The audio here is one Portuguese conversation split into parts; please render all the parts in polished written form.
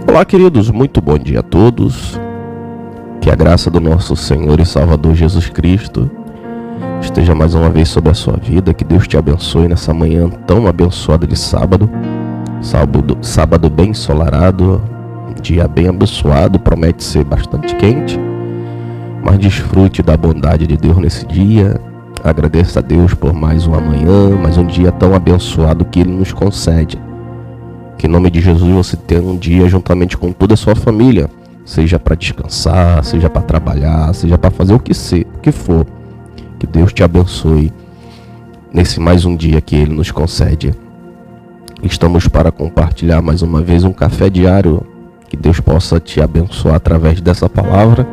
Olá, queridos, muito bom dia a todos. Que a graça do nosso Senhor e Salvador Jesus Cristo esteja mais uma vez sobre a sua vida. Que Deus te abençoe nessa manhã tão abençoada de sábado. Sábado bem ensolarado, dia bem abençoado, promete ser bastante quente. Mas desfrute da bondade de Deus nesse dia. Agradeça a Deus por mais uma manhã, mais um dia tão abençoado que Ele nos concede. Que em nome de Jesus você tenha um dia juntamente com toda a sua família, seja para descansar, seja para trabalhar, seja para fazer o que for. Que Deus te abençoe nesse mais um dia que Ele nos concede. Estamos para compartilhar mais uma vez um café diário. Que Deus possa te abençoar através dessa palavra.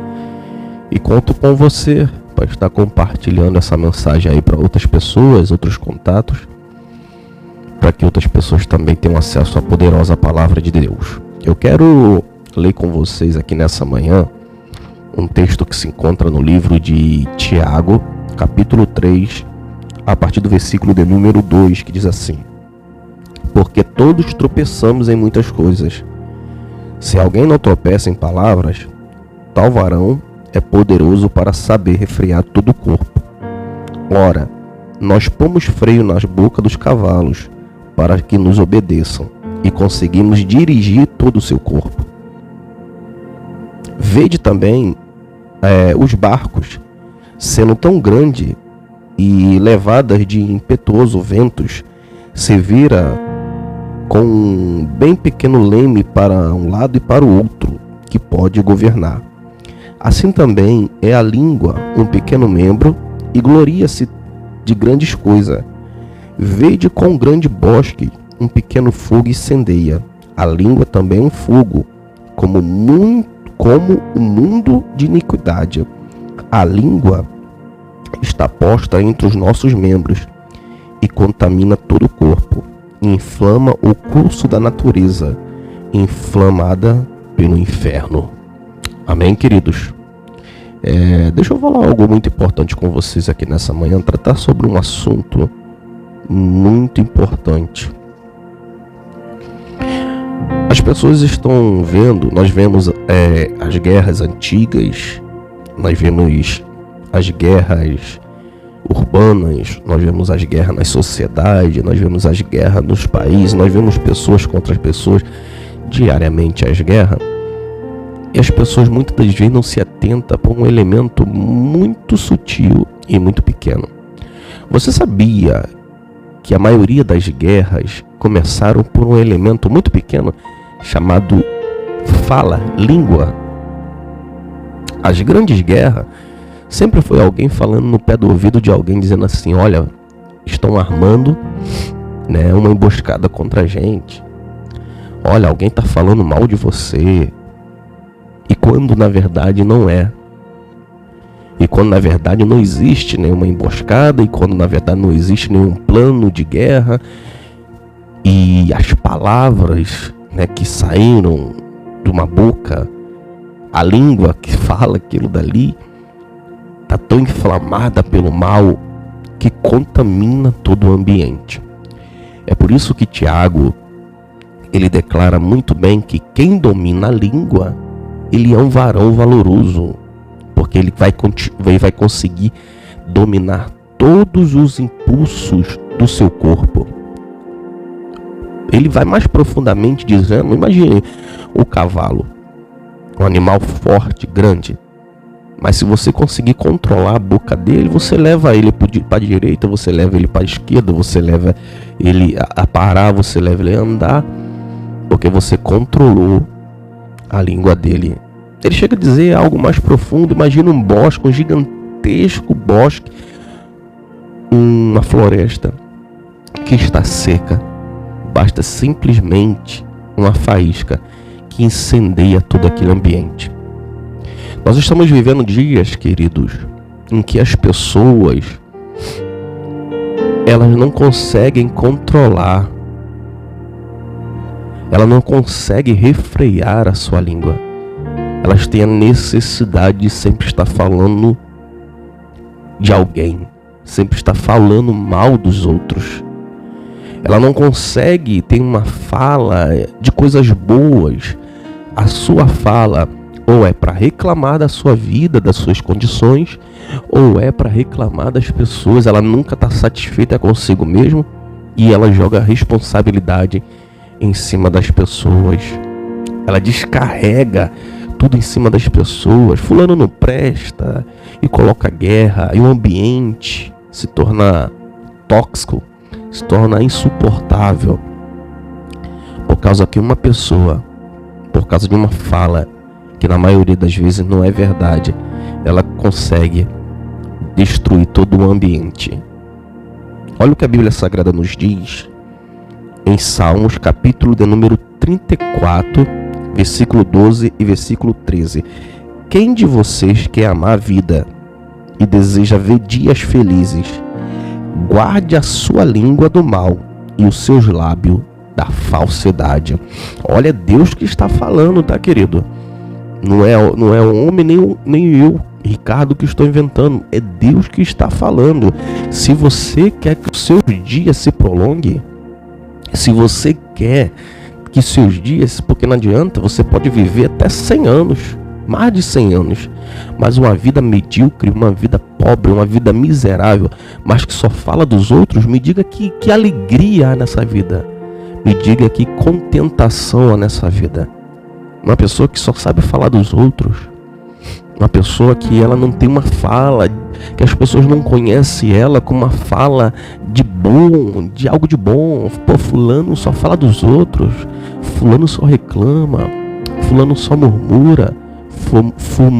E conto com você para estar compartilhando essa mensagem aí para outras pessoas, outros contatos, para que outras pessoas também tenham acesso à poderosa palavra de Deus. Eu quero ler com vocês aqui nessa manhã um texto que se encontra no livro de Tiago, capítulo 3, a partir do versículo de número 2, que diz assim: porque todos tropeçamos em muitas coisas. Se alguém não tropeça em palavras, tal varão é poderoso para saber refrear todo o corpo. Ora, nós pomos freio nas bocas dos cavalos para que nos obedeçam, e conseguimos dirigir todo o seu corpo. Vede também os barcos, sendo tão grande e levadas de impetuoso ventos, se vira com um bem pequeno leme para um lado e para o outro, que pode governar. Assim também é a língua um pequeno membro, e gloria-se de grandes coisas. Vede quão grande bosque um pequeno fogo incendeia. A língua também é um fogo, como o mundo de iniquidade. A língua está posta entre os nossos membros e contamina todo o corpo. Inflama o curso da natureza, inflamada pelo inferno. Amém, queridos? Deixa eu falar algo muito importante com vocês aqui nessa manhã, tratar sobre um assunto muito importante. As pessoas estão vendo, nós vemos as guerras antigas, nós vemos as guerras urbanas, nós vemos as guerras nas sociedades, nós vemos as guerras nos países, nós vemos pessoas contra as pessoas, diariamente as guerras. E as pessoas muitas das vezes não se atentam para um elemento muito sutil e muito pequeno. Você sabia que a maioria das guerras começaram por um elemento muito pequeno chamado fala, língua? As grandes guerras sempre foi alguém falando no pé do ouvido de alguém, dizendo assim: olha, estão armando, uma emboscada contra a gente. Olha, alguém está falando mal de você. E quando na verdade não é. E quando na verdade não existe nenhuma emboscada. E quando na verdade não existe nenhum plano de guerra. E as palavras que saíram de uma boca, a língua que fala aquilo dali, está tão inflamada pelo mal que contamina todo o ambiente. É por isso que Tiago, ele declara muito bem que quem domina a língua, ele é um varão valoroso, porque ele vai conseguir dominar todos os impulsos do seu corpo. Ele vai mais profundamente dizendo, imagine o cavalo, um animal forte, grande, mas se você conseguir controlar a boca dele, você leva ele para a direita, você leva ele para a esquerda, você leva ele a parar, você leva ele a andar, porque você controlou a língua dele. Ele chega a dizer algo mais profundo. Imagina um bosque, um gigantesco bosque, uma floresta que está seca. Basta simplesmente uma faísca que incendeia todo aquele ambiente. Nós estamos vivendo dias, queridos, em que as pessoas, elas não conseguem controlar, ela não consegue refrear a sua língua. Elas têm a necessidade de sempre estar falando de alguém, sempre está falando mal dos outros. Ela não consegue ter uma fala de coisas boas. A sua fala ou é para reclamar da sua vida, das suas condições, ou é para reclamar das pessoas. Ela nunca está satisfeita consigo mesmo e ela joga a responsabilidade em cima das pessoas. Ela descarrega tudo em cima das pessoas. Fulano não presta, e coloca guerra, e o ambiente se torna tóxico, se torna insuportável, por causa que uma pessoa, por causa de uma fala que na maioria das vezes não é verdade, ela consegue destruir todo o ambiente. Olha o que a Bíblia Sagrada nos diz em Salmos, capítulo de número 34, versículo 12 e versículo 13. Quem de vocês quer amar a vida e deseja ver dias felizes? Guarde a sua língua do mal e os seus lábios da falsidade. Olha, Deus que está falando, tá, querido? Não é o homem nem eu, Ricardo, que estou inventando. É Deus que está falando. Se você quer que os seus dias se prolonguem, se você quer que seus dias, porque não adianta, você pode viver até 100 anos, mais de 100 anos, mas uma vida medíocre, uma vida pobre, uma vida miserável, mas que só fala dos outros, me diga que alegria há nessa vida, me diga que contentação há nessa vida. Uma pessoa que só sabe falar dos outros, uma pessoa que ela não tem uma fala, que as pessoas não conhecem ela com uma fala de bom, de algo de bom. Pô, fulano só fala dos outros, fulano só reclama, fulano só murmura,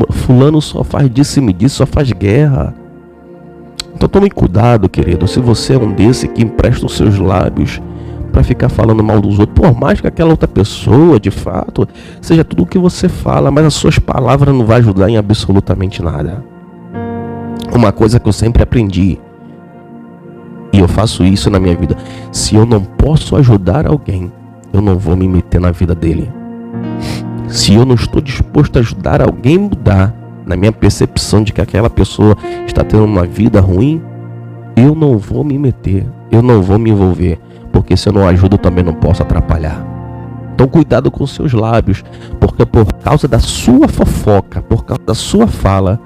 fulano só faz disso e me disso, só faz guerra. Então tome cuidado, querido, se você é um desse que empresta os seus lábios para ficar falando mal dos outros, por mais que aquela outra pessoa, de fato, seja tudo o que você fala, mas as suas palavras não vão ajudar em absolutamente nada. Uma coisa que eu sempre aprendi, e eu faço isso na minha vida: se eu não posso ajudar alguém, eu não vou me meter na vida dele. Se eu não estou disposto a ajudar alguém a mudar, na minha percepção de que aquela pessoa está tendo uma vida ruim, eu não vou me meter, eu não vou me envolver, porque se eu não ajudo, eu também não posso atrapalhar. Então cuidado com seus lábios, porque por causa da sua fofoca, por causa da sua fala,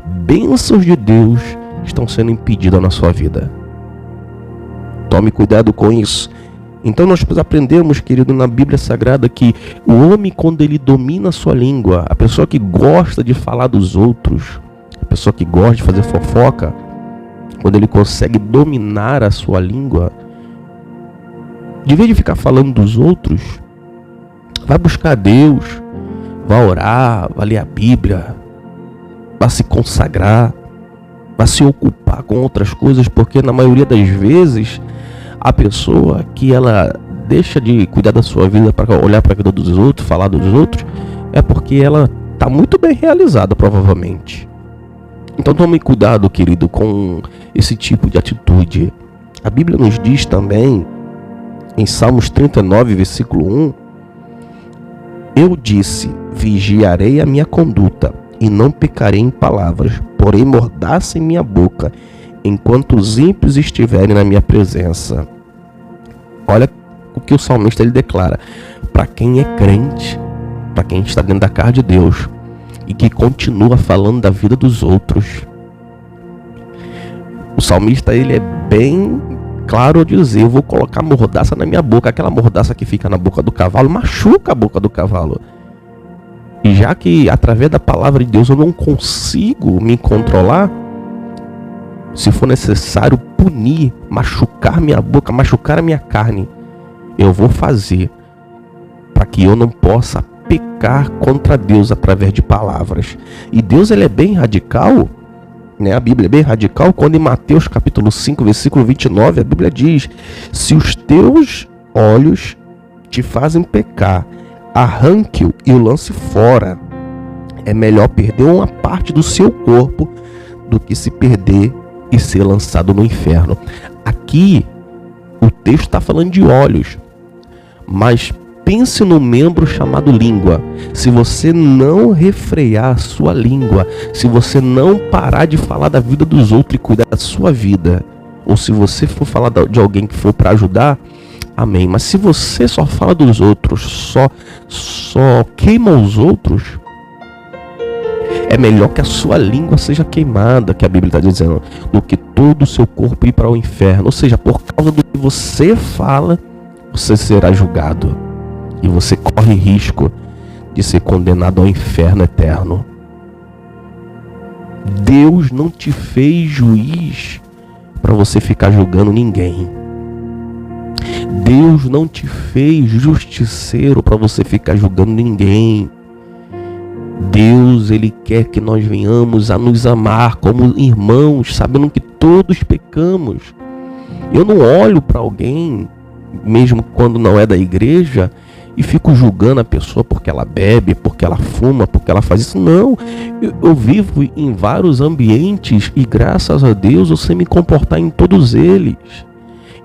bênçãos de Deus estão sendo impedidas na sua vida. Tome cuidado com isso. Então nós aprendemos, querido, na Bíblia Sagrada que o homem, quando ele domina a sua língua, a pessoa que gosta de falar dos outros, a pessoa que gosta de fazer fofoca, quando ele consegue dominar a sua língua, de vez de ficar falando dos outros, vai buscar Deus, vai orar, vai ler a Bíblia, vai se consagrar, vai se ocupar com outras coisas, porque na maioria das vezes a pessoa que ela deixa de cuidar da sua vida para olhar para a vida dos outros, falar dos outros, é porque ela está muito bem realizada, provavelmente. Então tome cuidado, querido, com esse tipo de atitude. A Bíblia nos diz também, em Salmos 39, versículo 1, eu disse, vigiarei a minha conduta e não pecarei em palavras, porém mordaça em minha boca, enquanto os ímpios estiverem na minha presença. Olha o que o salmista ele declara: para quem é crente, para quem está dentro da casa de Deus e que continua falando da vida dos outros. O salmista ele é bem claro ao dizer: eu vou colocar mordaça na minha boca. Aquela mordaça que fica na boca do cavalo machuca a boca do cavalo. E já que através da palavra de Deus eu não consigo me controlar, se for necessário punir, machucar minha boca, machucar a minha carne, eu vou fazer, para que eu não possa pecar contra Deus através de palavras. E Deus ele é bem radical, né? A Bíblia é bem radical, quando em Mateus capítulo 5, versículo 29, a Bíblia diz: se os teus olhos te fazem pecar, arranque-o e o lance fora. É melhor perder uma parte do seu corpo do que se perder e ser lançado no inferno. Aqui o texto está falando de olhos, mas pense no membro chamado língua. Se você não refrear a sua língua, se você não parar de falar da vida dos outros e cuidar da sua vida, ou se você for falar de alguém que for para ajudar, amém. Mas se você só fala dos outros, só queima os outros, é melhor que a sua língua seja queimada, que a Bíblia está dizendo, do que todo o seu corpo ir para o inferno. Ou seja, por causa do que você fala, você será julgado. E você corre risco de ser condenado ao inferno eterno. Deus não te fez juiz para você ficar julgando ninguém. Deus não te fez justiceiro para você ficar julgando ninguém. Deus, Ele quer que nós venhamos a nos amar como irmãos, sabendo que todos pecamos. Eu não olho para alguém, mesmo quando não é da igreja, e fico julgando a pessoa porque ela bebe, porque ela fuma, porque ela faz isso. Não, eu vivo em vários ambientes e graças a Deus eu sei me comportar em todos eles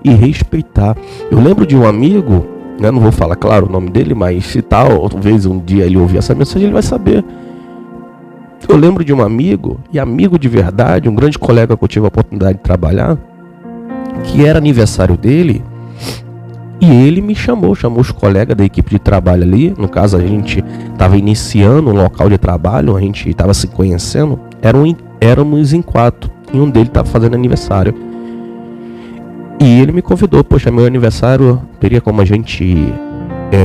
e respeitar. Eu lembro de um amigo, né, não vou falar, claro, o nome dele, mas se talvez um dia ele ouvir essa mensagem, ele vai saber. Eu lembro de um amigo, e amigo de verdade, um grande colega que eu tive a oportunidade de trabalhar, que era aniversário dele, e ele me chamou os colegas da equipe de trabalho ali. No caso, a gente estava iniciando um local de trabalho, a gente estava se conhecendo, éramos em 4, e um deles estava fazendo aniversário. E ele me convidou, poxa, meu aniversário, teria como a gente,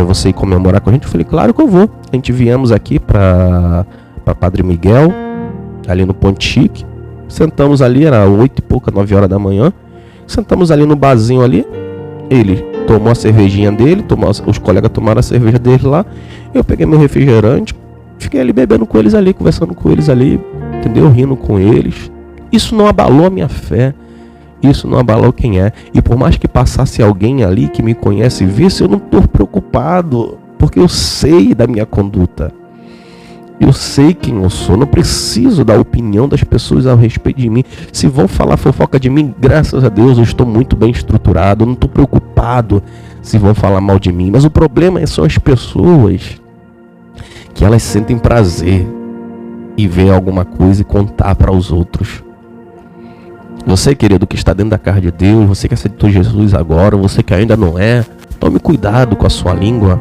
você ir comemorar com a gente? Eu falei, claro que eu vou. A gente viemos aqui para Padre Miguel, ali no Ponte Chique, sentamos ali, era 8 e pouca, 9 horas da manhã, sentamos ali no barzinho ali, ele tomou a cervejinha dele, os colegas tomaram a cerveja dele lá, eu peguei meu refrigerante, fiquei ali bebendo com eles ali, conversando com eles ali, entendeu? Rindo com eles. Isso não abalou a minha fé. Isso não abalou quem é. E por mais que passasse alguém ali que me conhece e visse, eu não estou preocupado, porque eu sei da minha conduta. Eu sei quem eu sou. Não preciso da opinião das pessoas a respeito de mim. Se vão falar fofoca de mim, graças a Deus eu estou muito bem estruturado. Eu não estou preocupado se vão falar mal de mim. Mas o problema são as pessoas que elas sentem prazer em ver alguma coisa e contar para os outros. Você, querido, que está dentro da casa de Deus, você que aceitou Jesus agora, você que ainda não é, tome cuidado com a sua língua.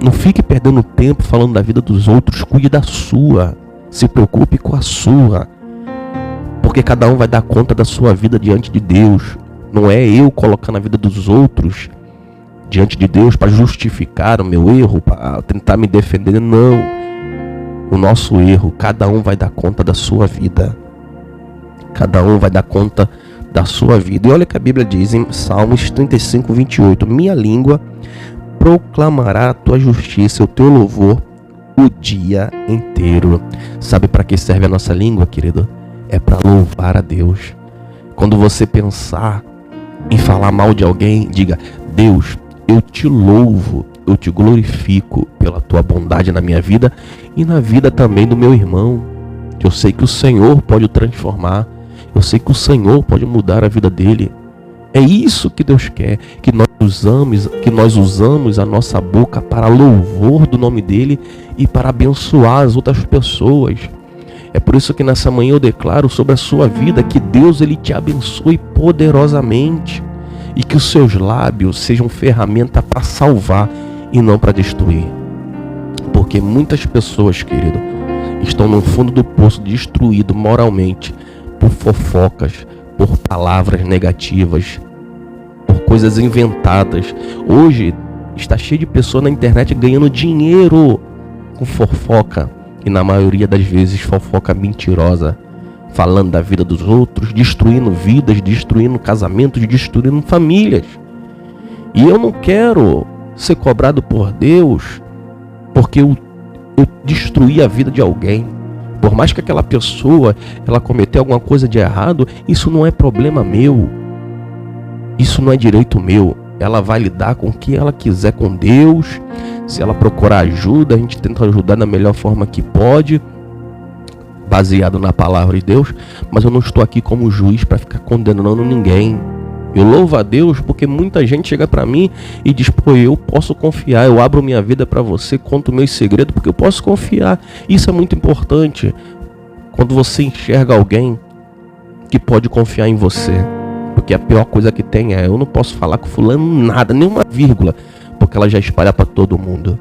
Não fique perdendo tempo falando da vida dos outros, cuide da sua. Se preocupe com a sua. Porque cada um vai dar conta da sua vida diante de Deus. Não é eu colocando a vida dos outros diante de Deus para justificar o meu erro, para tentar me defender. Não. O nosso erro, cada um vai dar conta da sua vida. Cada um vai dar conta da sua vida. E olha o que a Bíblia diz em Salmos 35, 28. Minha língua proclamará a tua justiça, o teu louvor, o dia inteiro. Sabe para que serve a nossa língua, querido? É para louvar a Deus. Quando você pensar em falar mal de alguém, diga: Deus, eu te louvo, eu te glorifico pela tua bondade na minha vida e na vida também do meu irmão. Eu sei que o Senhor pode o transformar. Eu sei que o Senhor pode mudar a vida dele. É isso que Deus quer, que nós usamos a nossa boca para louvor do nome dele e para abençoar as outras pessoas. É por isso que nessa manhã eu declaro sobre a sua vida que Deus, ele te abençoe poderosamente e que os seus lábios sejam ferramenta para salvar e não para destruir. Porque muitas pessoas, querido, estão no fundo do poço, destruído moralmente por fofocas, por palavras negativas, por coisas inventadas. Hoje está cheio de pessoas na internet ganhando dinheiro com fofoca, e na maioria das vezes fofoca mentirosa, falando da vida dos outros, destruindo vidas, destruindo casamentos, destruindo famílias. E eu não quero ser cobrado por Deus porque eu destruí a vida de alguém. Por mais que aquela pessoa ela cometeu alguma coisa de errado, isso não é problema meu. Isso não é direito meu. Ela vai lidar com o que ela quiser com Deus. Se ela procurar ajuda, a gente tenta ajudar da melhor forma que pode, baseado na palavra de Deus. Mas eu não estou aqui como juiz para ficar condenando ninguém. Eu louvo a Deus porque muita gente chega para mim e diz: pô, eu posso confiar, eu abro minha vida para você, conto meus segredos, porque eu posso confiar. Isso é muito importante. Quando você enxerga alguém que pode confiar em você. Porque a pior coisa que tem é: eu não posso falar com fulano nada, nenhuma vírgula, porque ela já espalha para todo mundo.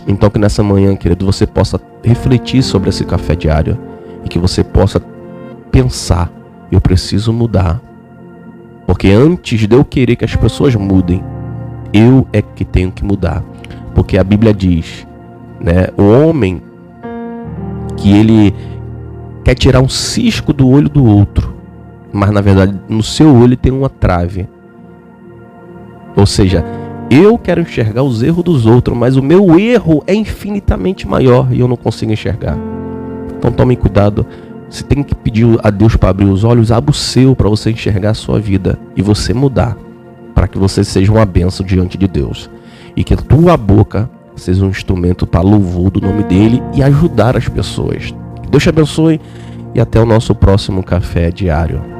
Então que nessa manhã, querido, você possa refletir sobre esse café diário e que você possa pensar: eu preciso mudar. Porque antes de eu querer que as pessoas mudem, eu é que tenho que mudar. Porque a Bíblia diz, né, o homem que ele quer tirar um cisco do olho do outro, mas na verdade no seu olho tem uma trave. Ou seja, eu quero enxergar os erros dos outros, mas o meu erro é infinitamente maior e eu não consigo enxergar. Então tome cuidado. Você tem que pedir a Deus para abrir os olhos, abra o seu, para você enxergar a sua vida e você mudar, para que você seja uma bênção diante de Deus e que a tua boca seja um instrumento para louvor do nome dele e ajudar as pessoas. Deus te abençoe e até o nosso próximo café diário.